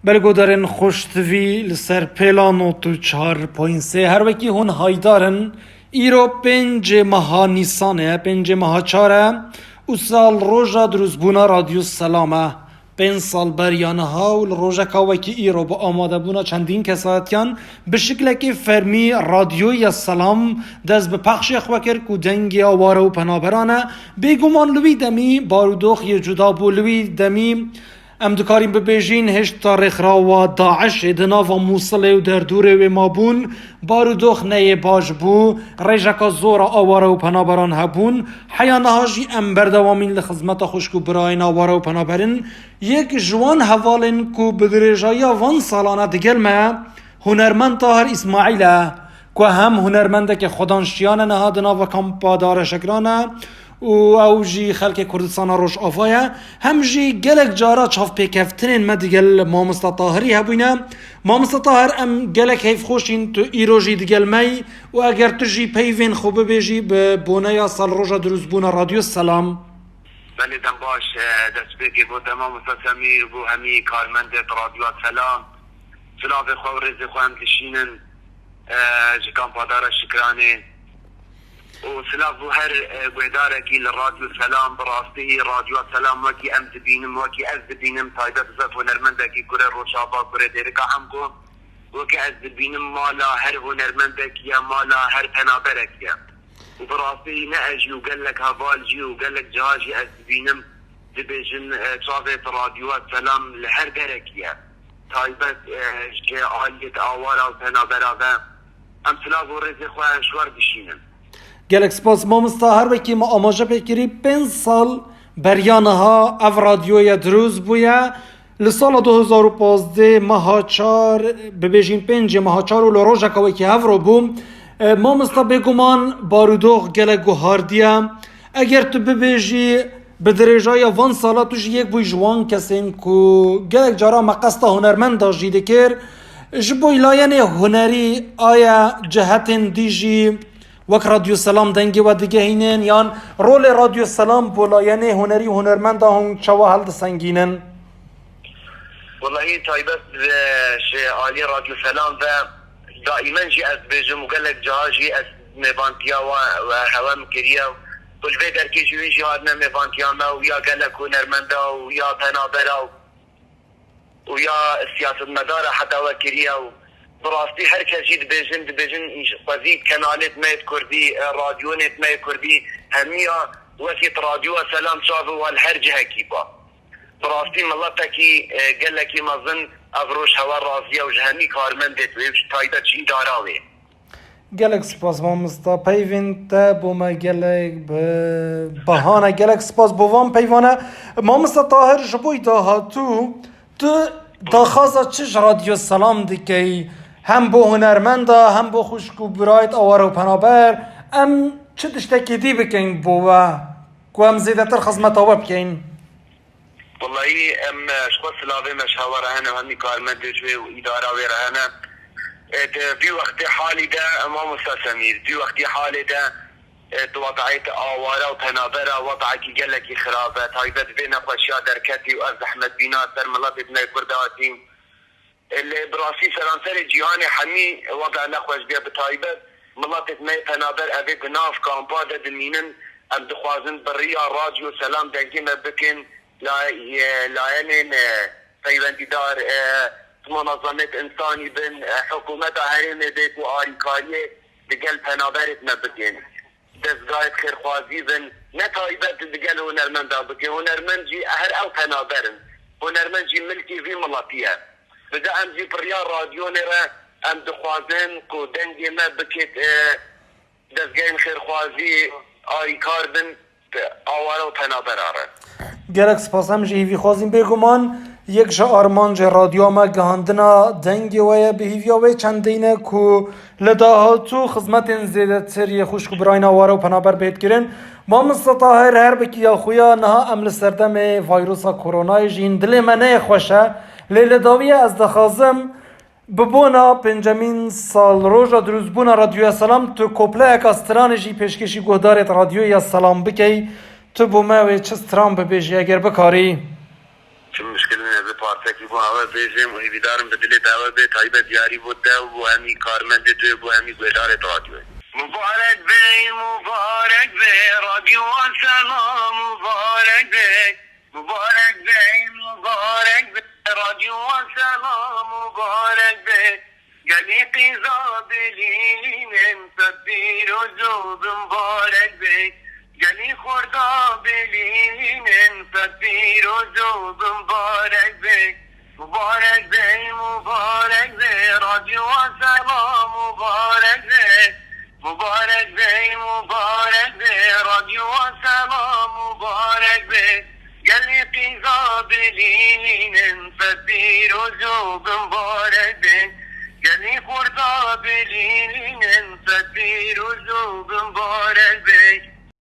بلگودارن خوشتوی لسر پیلان و تو 4.3 هر وکی هون هایدارن ایرو 5 ماه نیسانه 5 ماه 4 و سال روژا دروزبونا رادیو سلامه 5 سال بریانه ها و روژا کاوکی ایرو با آماده بونا چندین کساتیان به شکل که فرمی رادیو یا سلام دست به پخش اخوکر که دنگی آواره و پنابرانه بیگمان لوی دمی بارودوخ یه جدا بو لوی دمی ام دکاریم ببیجین هشت تاریخ را و داعش ادنا و موصله و در دوره و مابون بارودوخ نه باش بو ریجاکا زور آواره و پنابران هبون حیانه هاجی ام بردوامین لخزمت خوشکو براین آواره و پنابرین یک جوان حوالین کو بدریجایی وان سالانه دگل ما هنرمند طاهر اسماعیله که هم هنرمنده که خودانشیان نهادنا و کمپادار شکرانه و او جی خلق کردستان روش آفایا هم جی گلک جارا چاف پیکفتنین ما دیگل مامستا طاهری هبوینا مامستا طاهر ام گلک هیف خوشین تو ایرو جی دیگل می و اگر تو جی پیوین خوبه بیجی به بونه سال روژا دروز بونه رادیو سلام بله دم باش دست بگی بود مامستا سمیر بو همی کارمند رادیو سلام سلاف خواه و رزی خواه هم دشینن جکان پادار شکرانه و سلاف هر گوهداره کی لرادیو سلام براسته رادیو سلام وکی ام دبینم وکی از دبینم تایبت زد هنرمنده کی کره روشابا کره دیرکا هم کن وکی از دبینم مالا هر هنرمنده کیا مالا هر پنابره کیا و براسته نه اجی و گلک هوال جی و گلک جهاجی از دبینم دبیجن صافت رادیو سلام لهر بره کیا تایبت که آلیت آوارا و پنابره و ام سلاف و رزی خواه شوار بشینم گلک سپاس مامستا هر وکی ما آماجه بکری 5 سال بریانه ها او رادیوی دروز بویا لسال 2015 ماه 4 ببیجین 5 ماه 4 و لروژا که وکی هف رو بوم مامستا بگومان بارودوغ گلک گوهاردیا اگر تو ببیجی به درجای وان سالا توش یک بوی جوان کسین که گلک جارا مقصد هنرمند داشتی دکر جبوی لاین هنری آیا جهت دیجی وک رادیو سلام دنگی و دیگه هینن یان رول رادیو سلام بولاینه هنری هنرمند هم چوا هلد سنگینن والله تایبت عالی رادیو سلام و دائما جی از بیجم و گلک جهاجی از میوانتیا و هوا مکریا و الوی درکی جوی جهادنا میوانتیا ما و یا گلک هنرمنده و یا پنابره و یا سیاست مداره حتی و کریا و براستی هر کسی دبیجن قضیت کانالت مایت کردی رادیونت مایت کردی همیا وسیط رادیو سلام شافه والهر جهه کیبا براستی ملتا کی گلکی مزن افروش هوا رازیه و جهنی کارمندت ویوش تایده چی داراوی گلک سپاس مامستا پیوین تا بوما گلک بهانه گلک سپاس بوام پیوانه مامستا طاهر جبوی داهاتو تو داخازا چش رادیو سلام دیکی هم بو هنرمندا هم بو خوشکو برایت آوار و پنابر ام چه تشتکی دی بکن بوه که هم زیده تر خزمت آوه بکن والله ام شخص سلاوه مشاوره هنه همی کارمند جوی و اداره وی رهنه في وقت حالي ده امام مستسمير في وقت حالي ده وضعيت آوارة وتنابرة وضعك جلك خرابة تايبت بين أشياء دركتي وأزحمت بينا سر ملات ابن كرداتي اللي براسي سرانسر جيهاني حمي وضع نخوش بيا بتايبت ملات ابن تنابر أبيت ناف كامبادة دمينن أم دخوازن بريا راديو سلام دنكينا بكن لا ينين تايبت دار منظمة إنساني بين حكومة هرمي بيت وآريكارية دقل تنابرت نبكن دزگاه خیرخوازی بن نتایبت دگل هنرمند بکن هنرمند جی هر او تنابرن هنرمند جی ملکی وی ملاتیه بده ام جی پریا رادیو نره ام دخوازن کو دنگی ما بکت دزگاه خیرخوازی آی کار بن آواره و تنابر آره گرک سپاس هم جی هیوی خوازیم بگمان یک جا آرمان جا رادیو ما گهاندنا دنگی ویا به هیویا وی چندینه که لداهاتو خدمت زیده تری خوشکو براین آواره و پنابر بهت گرن ما مستطاهر هر بکی یا خویا نها امل سردم ویروسا کورونای جین دل منه خوشه لیل داویه از دخازم ببونا 5 سال روژا دروزبونا رادیو سلام تو کپله اک استرانجی پیشکشی گهدارت رادیو سلام بکی تو بومه و چه استران ببیجی اگر بکاری چه مشکلی نه فارسکی بو هوا بیجم و بیدارم به دل دعوه به تایب دیاری بود ده و همی کارمند دوی بو همی گویدار رادیو مبارک بی رادیو و سلام مبارک بی رادیو و سلام مبارک بی گلی قیزا بلینم تبیر و زود مبارک بی گلی خوردا بلینم تبیر و زود مبارک بی مبارک بی رادیو و سلام مبارک بی رادیو و سلام مبارک بی گلی قیزا بلینم تبیر و زود مبارک بی گلی خوردا بلینم تبیر و زود مبارک بی